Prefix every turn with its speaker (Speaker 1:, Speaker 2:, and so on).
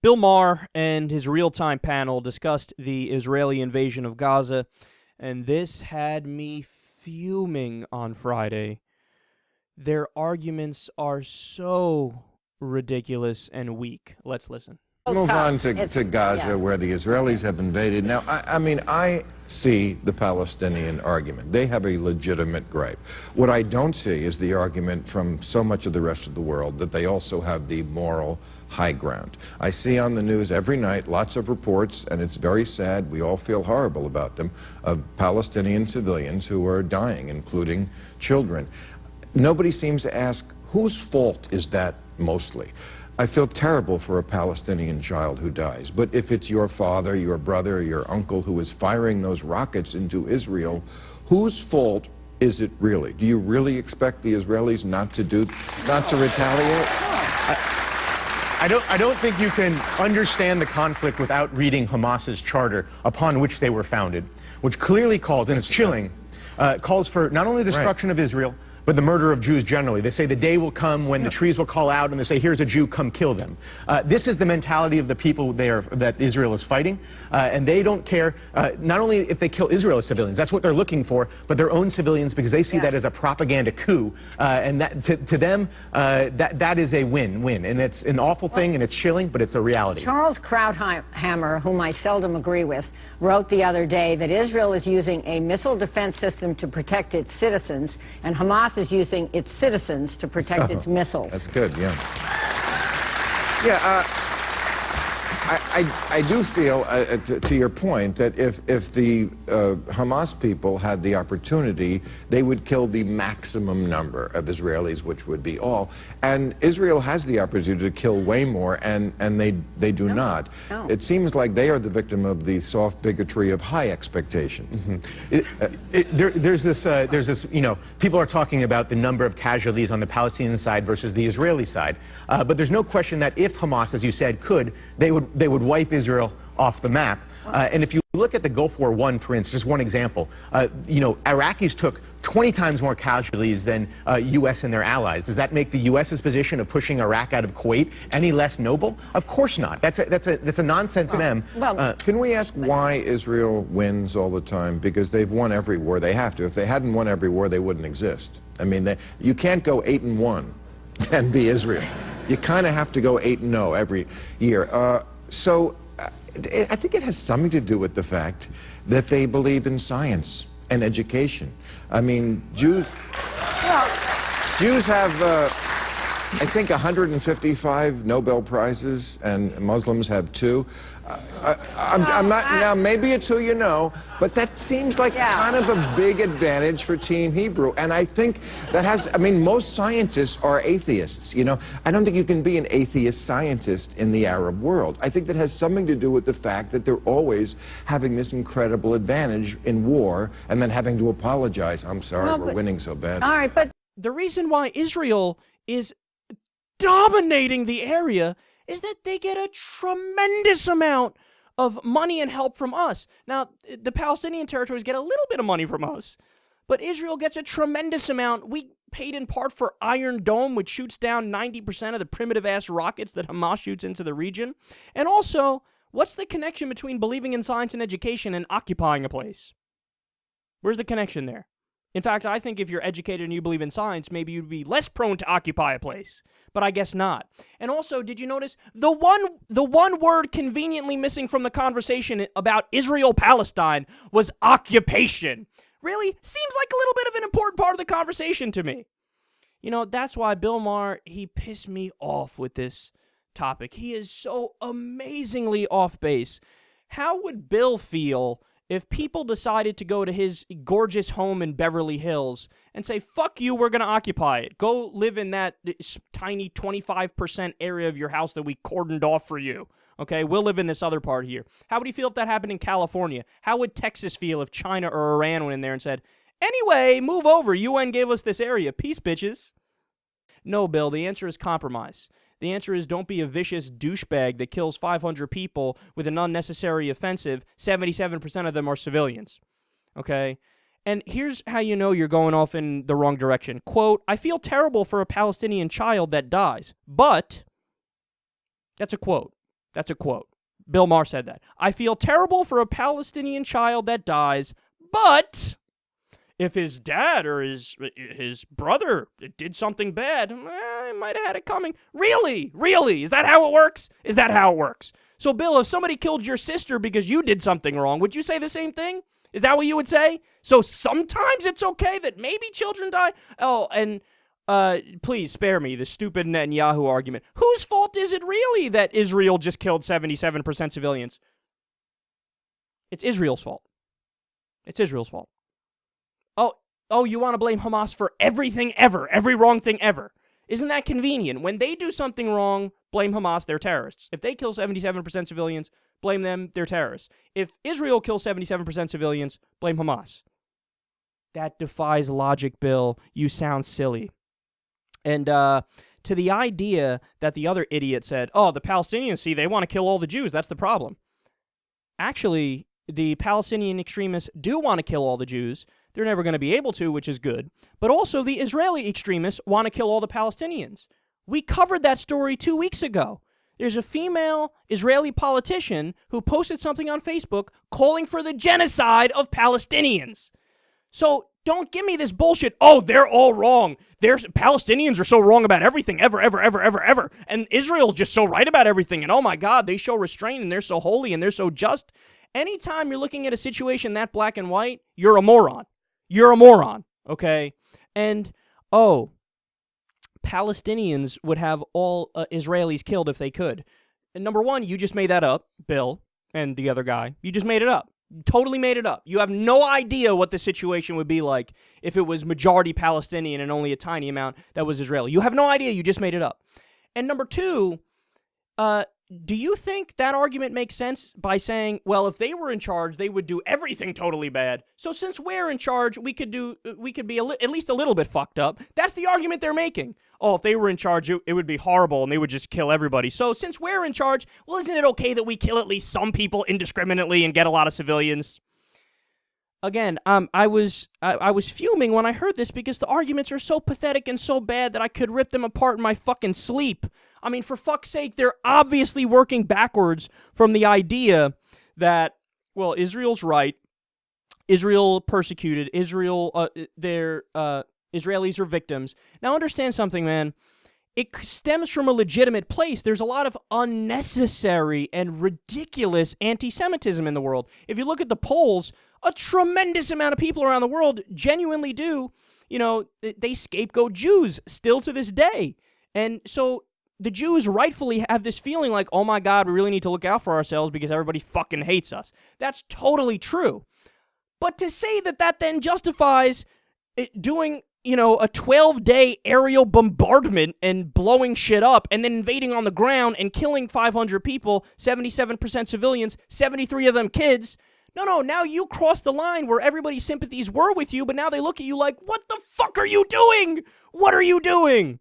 Speaker 1: Bill Maher and his real-time panel discussed the Israeli invasion of Gaza, and this had me fuming on Friday. Their arguments are so ridiculous and weak. Let's listen.
Speaker 2: Move on to Gaza, where the Israelis have invaded. Now, I see the Palestinian argument. They have a legitimate gripe. What I don't see is the argument from so much of the rest of the world that they also have the moral high ground. I see on the news every night lots of reports, and it's very sad, we all feel horrible about them, of Palestinian civilians who are dying, including children. Nobody seems to ask, whose fault is that mostly? I feel terrible for a Palestinian child who dies, but if it's your father, your brother, your uncle who is firing those rockets into Israel, whose fault is it really? Do you really expect the Israelis not to retaliate?
Speaker 3: I don't think you can understand the conflict without reading Hamas's charter upon which they were founded, which clearly calls, and it's chilling, calls for not only the destruction of Israel, but the murder of Jews generally. They say the day will come when the trees will call out and they say, here's a Jew, come kill them. This is the mentality of the people that Israel is fighting, and they don't care not only if they kill Israeli civilians, that's what they're looking for, but their own civilians, because they see that as a propaganda coup, and that to them, that is a win-win, and it's an awful thing, and it's chilling, but it's a reality.
Speaker 4: Charles Krauthammer, whom I seldom agree with, wrote the other day that Israel is using a missile defense system to protect its citizens, and Hamas is using its citizens to protect its missiles.
Speaker 2: That's good, yeah. Yeah, I do feel, to your point, that if the Hamas people had the opportunity, they would kill the maximum number of Israelis, which would be all. And Israel has the opportunity to kill way more, and they do not.
Speaker 4: No.
Speaker 2: It seems like they are the victim of the soft bigotry of high expectations.
Speaker 3: There's this, you know, people are talking about the number of casualties on the Palestinian side versus the Israeli side. But there's no question that if Hamas, as you said, could, they would wipe Israel off the map. And if you look at the Gulf War I, for instance, just one example, you know, Iraqis took 20 times more casualties than U.S. and their allies. Does that make the U.S.'s position of pushing Iraq out of Kuwait any less noble? Of course not. That's a nonsense mem.
Speaker 2: Can we ask why Israel wins all the time? Because they've won every war. They have to. If they hadn't won every war, they wouldn't exist. I mean, you can't go 8-1 and be Israel. You kind of have to go 8-0 every year. So I think it has something to do with the fact that they believe in science and education. I mean, Jews have, I think, 155 Nobel Prizes, and Muslims have 2. I'm not, now maybe it's who you know, but that seems like kind of a big advantage for Team Hebrew. And I think that has, I mean, most scientists are atheists, you know. I don't think you can be an atheist scientist in the Arab world. I think that has something to do with the fact that they're always having this incredible advantage in war and then having to apologize. I'm sorry, we're winning so bad.
Speaker 4: All right, but
Speaker 1: The reason why Israel is dominating the area is that they get a tremendous amount of money and help from us. Now, the Palestinian territories get a little bit of money from us, but Israel gets a tremendous amount. We paid in part for Iron Dome, which shoots down 90% of the primitive-ass rockets that Hamas shoots into the region. And also, what's the connection between believing in science and education and occupying a place? Where's the connection there? In fact, I think if you're educated and you believe in science, maybe you'd be less prone to occupy a place. But I guess not. And also, did you notice the one word conveniently missing from the conversation about Israel-Palestine was occupation? Really? Seems like a little bit of an important part of the conversation to me. You know, that's why Bill Maher, he pissed me off with this topic. He is so amazingly off base. How would Bill feel if people decided to go to his gorgeous home in Beverly Hills and say, fuck you, we're going to occupy it. Go live in that tiny 25% area of your house that we cordoned off for you. Okay, we'll live in this other part here. How would he feel if that happened in California? How would Texas feel if China or Iran went in there and said, anyway, move over, UN gave us this area, peace, bitches? No, Bill, the answer is compromise. The answer is don't be a vicious douchebag that kills 500 people with an unnecessary offensive. 77% of them are civilians. Okay? And here's how you know you're going off in the wrong direction. Quote, I feel terrible for a Palestinian child that dies, but, that's a quote. That's a quote. Bill Maher said that. I feel terrible for a Palestinian child that dies, but if his dad or his brother did something bad, I might have had it coming. Really? Really? Is that how it works? Is that how it works? So, Bill, if somebody killed your sister because you did something wrong, would you say the same thing? Is that what you would say? So sometimes it's okay that maybe children die? Oh, and please spare me the stupid Netanyahu argument. Whose fault is it really that Israel just killed 77% civilians? It's Israel's fault. It's Israel's fault. Oh, you want to blame Hamas for everything ever, every wrong thing ever. Isn't that convenient? When they do something wrong, blame Hamas, they're terrorists. If they kill 77% civilians, blame them, they're terrorists. If Israel kills 77% civilians, blame Hamas. That defies logic, Bill. You sound silly. And to the idea that the other idiot said, oh, the Palestinians, see, they want to kill all the Jews. That's the problem. Actually, the Palestinian extremists do want to kill all the Jews. They're never going to be able to, which is good. But also the Israeli extremists want to kill all the Palestinians. We covered that story 2 weeks ago. There's a female Israeli politician who posted something on Facebook calling for the genocide of Palestinians. So don't give me this bullshit, oh, they're all wrong. Palestinians are so wrong about everything, ever. And Israel's just so right about everything. And oh my God, they show restraint and they're so holy and they're so just. Anytime you're looking at a situation that black and white, you're a moron. You're a moron, okay? And, Palestinians would have all Israelis killed if they could. And number one, you just made that up, Bill and the other guy. You just made it up. You totally made it up. You have no idea what the situation would be like if it was majority Palestinian and only a tiny amount that was Israeli. You have no idea. You just made it up. And number two, do you think that argument makes sense by saying, well, if they were in charge, they would do everything totally bad. So since we're in charge, we could be at least a little bit fucked up. That's the argument they're making. Oh, if they were in charge, it would be horrible and they would just kill everybody. So since we're in charge, well, isn't it okay that we kill at least some people indiscriminately and get a lot of civilians? Again, I was fuming when I heard this because the arguments are so pathetic and so bad that I could rip them apart in my fucking sleep. I mean, for fuck's sake, they're obviously working backwards from the idea that, well, Israel's right, Israel persecuted, Israelis are victims. Now understand something, man. It stems from a legitimate place. There's a lot of unnecessary and ridiculous anti-Semitism in the world. If you look at the polls, a tremendous amount of people around the world genuinely do, they scapegoat Jews still to this day. And so the Jews rightfully have this feeling like, oh my God, we really need to look out for ourselves because everybody fucking hates us. That's totally true. But to say that then justifies doing a 12-day aerial bombardment and blowing shit up and then invading on the ground and killing 500 people, 77% civilians, 73 of them kids. No, now you crossed the line where everybody's sympathies were with you, but now they look at you like, what the fuck are you doing? What are you doing?